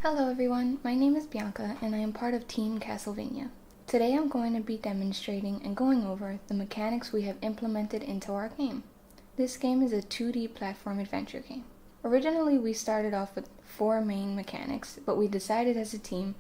Hello everyone, my name is Bianca and I am part of Team Castlevania. Today I'm going to be demonstrating and going over the mechanics we have implemented into our game. This game is a 2D platform adventure game. Originally we started off with 4 main mechanics, but we decided as a team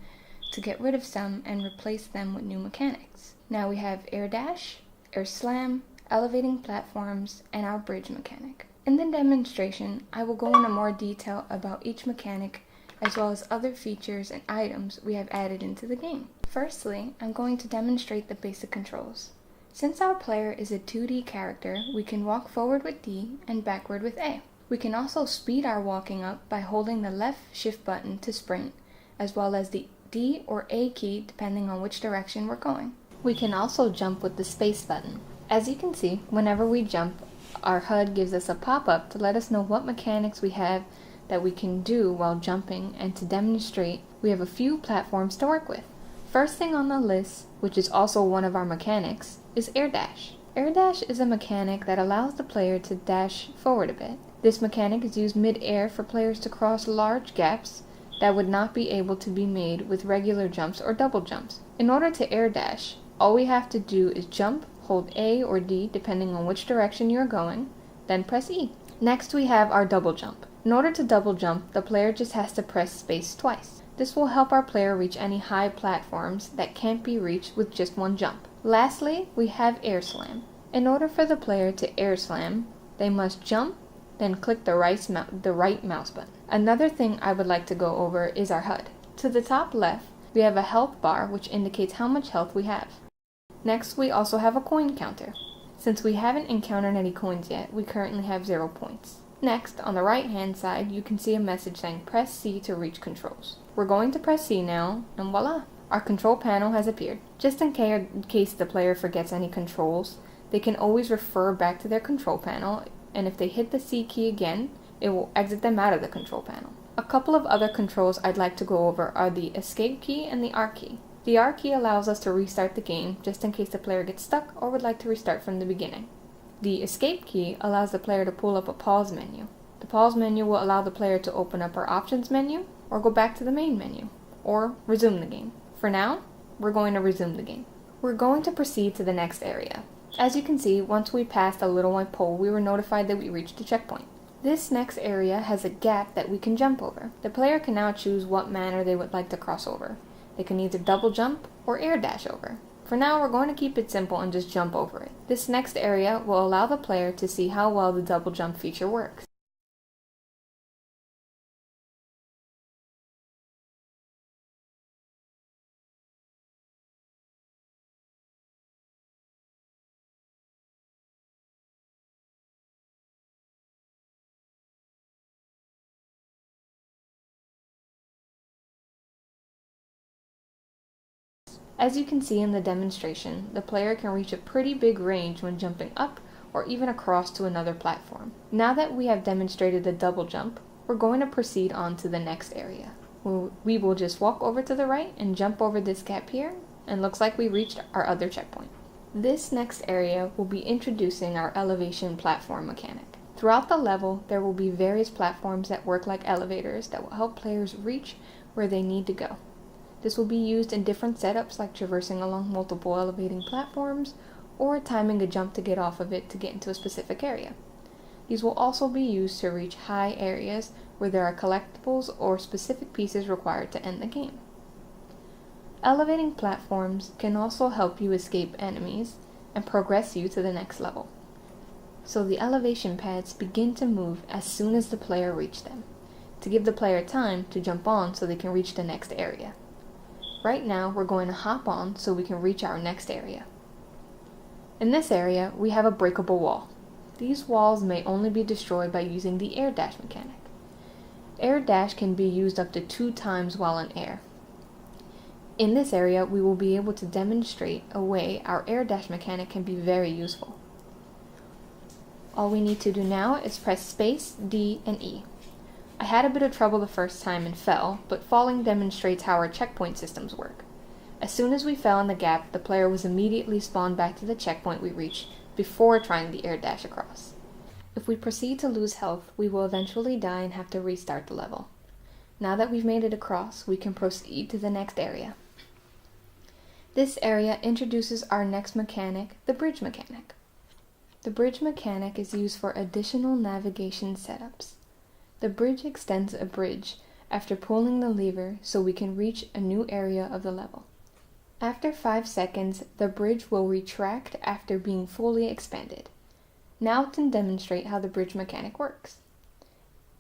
to get rid of some and replace them with new mechanics. Now we have air dash, air slam, elevating platforms, and our bridge mechanic. In the demonstration, I will go into more detail about each mechanic as well as other features and items we have added into the game. Firstly, I'm going to demonstrate the basic controls. Since our player is a 2D character, we can walk forward with D and backward with A. We can also speed our walking up by holding the left shift button to sprint, as well as the D or A key depending on which direction we're going. We can also jump with the space button. As you can see, whenever we jump, our HUD gives us a pop-up to let us know what mechanics we have that we can do while jumping, and to demonstrate, we have a few platforms to work with. First thing on the list, which is also one of our mechanics, is air dash. Air dash is a mechanic that allows the player to dash forward a bit. This mechanic is used mid-air for players to cross large gaps that would not be able to be made with regular jumps or double jumps. In order to air dash, all we have to do is jump, hold A or D depending on which direction you're going, then press E. Next we have our double jump. In order to double jump, the player just has to press space twice. This will help our player reach any high platforms that can't be reached with just one jump. Lastly, we have air slam. In order for the player to air slam, they must jump, then click the right mouse button. Another thing I would like to go over is our HUD. To the top left, we have a health bar which indicates how much health we have. Next, we also have a coin counter. Since we haven't encountered any coins yet, we currently have 0 points. Next, on the right hand side, you can see a message saying press C to reach controls. We're going to press C now, and voila! Our control panel has appeared. Just in case the player forgets any controls, they can always refer back to their control panel, and if they hit the C key again, it will exit them out of the control panel. A couple of other controls I'd like to go over are the escape key and the R key. The R key allows us to restart the game just in case the player gets stuck or would like to restart from the beginning. The escape key allows the player to pull up a pause menu. The pause menu will allow the player to open up our options menu, or go back to the main menu, or resume the game. For now, we're going to resume the game. We're going to proceed to the next area. As you can see, once we passed a little white pole, we were notified that we reached a checkpoint. This next area has a gap that we can jump over. The player can now choose what manner they would like to cross over. They can either double jump or air dash over. For now, we're going to keep it simple and just jump over it. This next area will allow the player to see how well the double jump feature works. As you can see in the demonstration, the player can reach a pretty big range when jumping up or even across to another platform. Now that we have demonstrated the double jump, we're going to proceed on to the next area. We will just walk over to the right and jump over this gap here, and looks like we reached our other checkpoint. This next area will be introducing our elevation platform mechanic. Throughout the level, there will be various platforms that work like elevators that will help players reach where they need to go. This will be used in different setups like traversing along multiple elevating platforms or timing a jump to get off of it to get into a specific area. These will also be used to reach high areas where there are collectibles or specific pieces required to end the game. Elevating platforms can also help you escape enemies and progress you to the next level. So the elevation pads begin to move as soon as the player reaches them, to give the player time to jump on so they can reach the next area. Right now, we're going to hop on so we can reach our next area. In this area, we have a breakable wall. These walls may only be destroyed by using the air dash mechanic. Air dash can be used up to 2 times while in air. In this area, we will be able to demonstrate a way our air dash mechanic can be very useful. All we need to do now is press space, D, and E. I had a bit of trouble the first time and fell, but falling demonstrates how our checkpoint systems work. As soon as we fell in the gap, the player was immediately spawned back to the checkpoint we reached before trying the air dash across. If we proceed to lose health, we will eventually die and have to restart the level. Now that we've made it across, we can proceed to the next area. This area introduces our next mechanic, the bridge mechanic. The bridge mechanic is used for additional navigation setups. The bridge extends a bridge after pulling the lever so we can reach a new area of the level. After 5 seconds, the bridge will retract after being fully expanded. Now to demonstrate how the bridge mechanic works.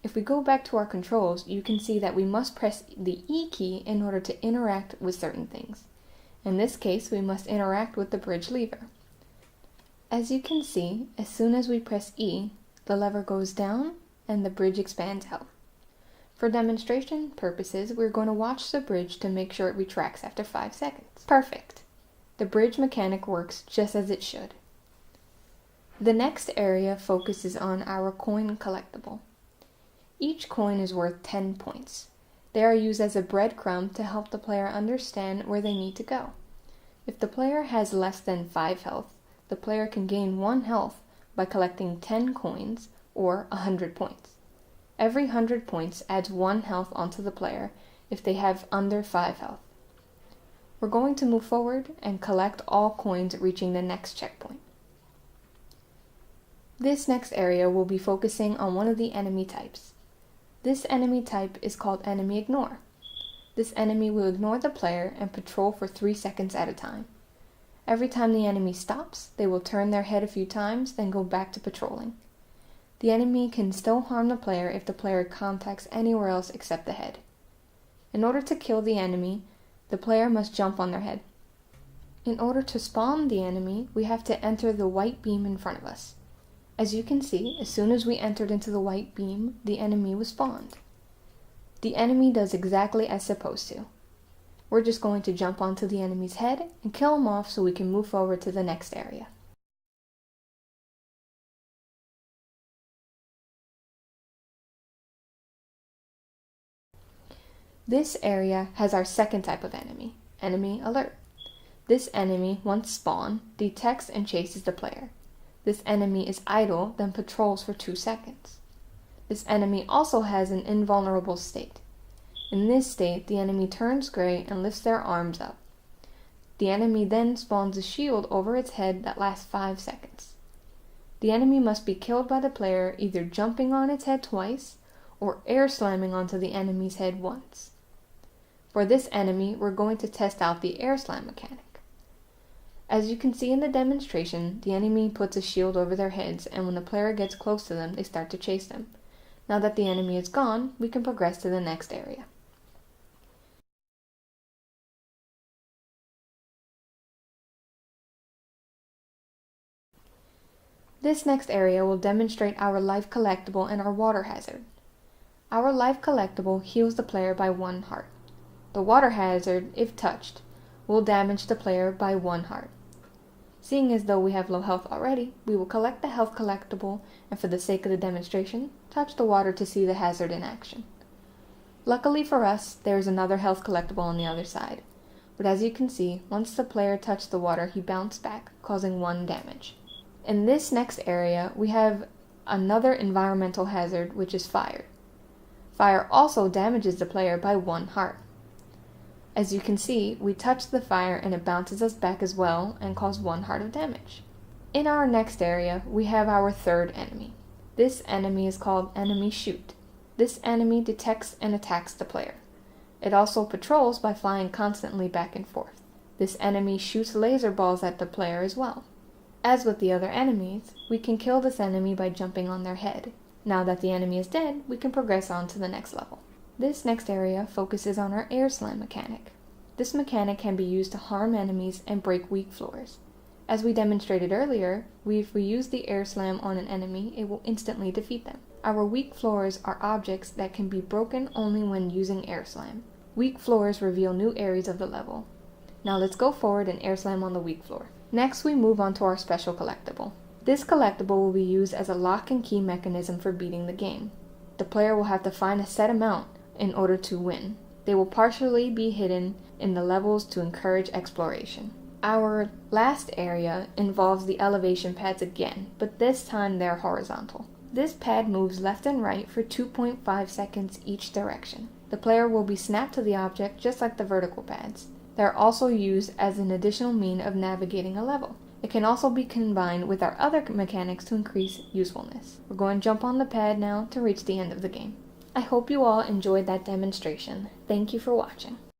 If we go back to our controls, you can see that we must press the E key in order to interact with certain things. In this case, we must interact with the bridge lever. As you can see, as soon as we press E, the lever goes down and the bridge expands out. For demonstration purposes, we're going to watch the bridge to make sure it retracts after 5 seconds. Perfect! The bridge mechanic works just as it should. The next area focuses on our coin collectible. Each coin is worth 10 points. They are used as a breadcrumb to help the player understand where they need to go. If the player has less than 5 health, the player can gain 1 health by collecting 10 coins or 100 points. Every 100 points adds 1 health onto the player if they have under 5 health. We're going to move forward and collect all coins reaching the next checkpoint. This next area will be focusing on one of the enemy types. This enemy type is called Enemy Ignore. This enemy will ignore the player and patrol for 3 seconds at a time. Every time the enemy stops, they will turn their head a few times, then go back to patrolling. The enemy can still harm the player if the player contacts anywhere else except the head. In order to kill the enemy, the player must jump on their head. In order to spawn the enemy, we have to enter the white beam in front of us. As you can see, as soon as we entered into the white beam, the enemy was spawned. The enemy does exactly as supposed to. We're just going to jump onto the enemy's head and kill him off so we can move forward to the next area. This area has our second type of enemy, Enemy Alert. This enemy, once spawned, detects and chases the player. This enemy is idle, then patrols for 2 seconds. This enemy also has an invulnerable state. In this state, the enemy turns gray and lifts their arms up. The enemy then spawns a shield over its head that lasts 5 seconds. The enemy must be killed by the player either jumping on its head twice or air slamming onto the enemy's head once. For this enemy, we're going to test out the air slam mechanic. As you can see in the demonstration, the enemy puts a shield over their heads, and when the player gets close to them, they start to chase them. Now that the enemy is gone, we can progress to the next area. This next area will demonstrate our life collectible and our water hazard. Our life collectible heals the player by 1 heart. The water hazard, if touched, will damage the player by 1 heart. Seeing as though we have low health already, we will collect the health collectible and for the sake of the demonstration, touch the water to see the hazard in action. Luckily for us, there is another health collectible on the other side, but as you can see, once the player touched the water, he bounced back, causing 1 damage. In this next area, we have another environmental hazard, which is fire. Fire also damages the player by 1 heart. As you can see, we touch the fire and it bounces us back as well and causes 1 heart of damage. In our next area, we have our third enemy. This enemy is called Enemy Shoot. This enemy detects and attacks the player. It also patrols by flying constantly back and forth. This enemy shoots laser balls at the player as well. As with the other enemies, we can kill this enemy by jumping on their head. Now that the enemy is dead, we can progress on to the next level. This next area focuses on our air slam mechanic. This mechanic can be used to harm enemies and break weak floors. As we demonstrated earlier, if we use the air slam on an enemy, it will instantly defeat them. Our weak floors are objects that can be broken only when using air slam. Weak floors reveal new areas of the level. Now let's go forward and air slam on the weak floor. Next we move on to our special collectible. This collectible will be used as a lock and key mechanism for beating the game. The player will have to find a set amount in order to win. They will partially be hidden in the levels to encourage exploration. Our last area involves the elevation pads again, but this time they're horizontal. This pad moves left and right for 2.5 seconds each direction. The player will be snapped to the object just like the vertical pads. They are also used as an additional means of navigating a level. It can also be combined with our other mechanics to increase usefulness. We're going to jump on the pad now to reach the end of the game. I hope you all enjoyed that demonstration. Thank you for watching.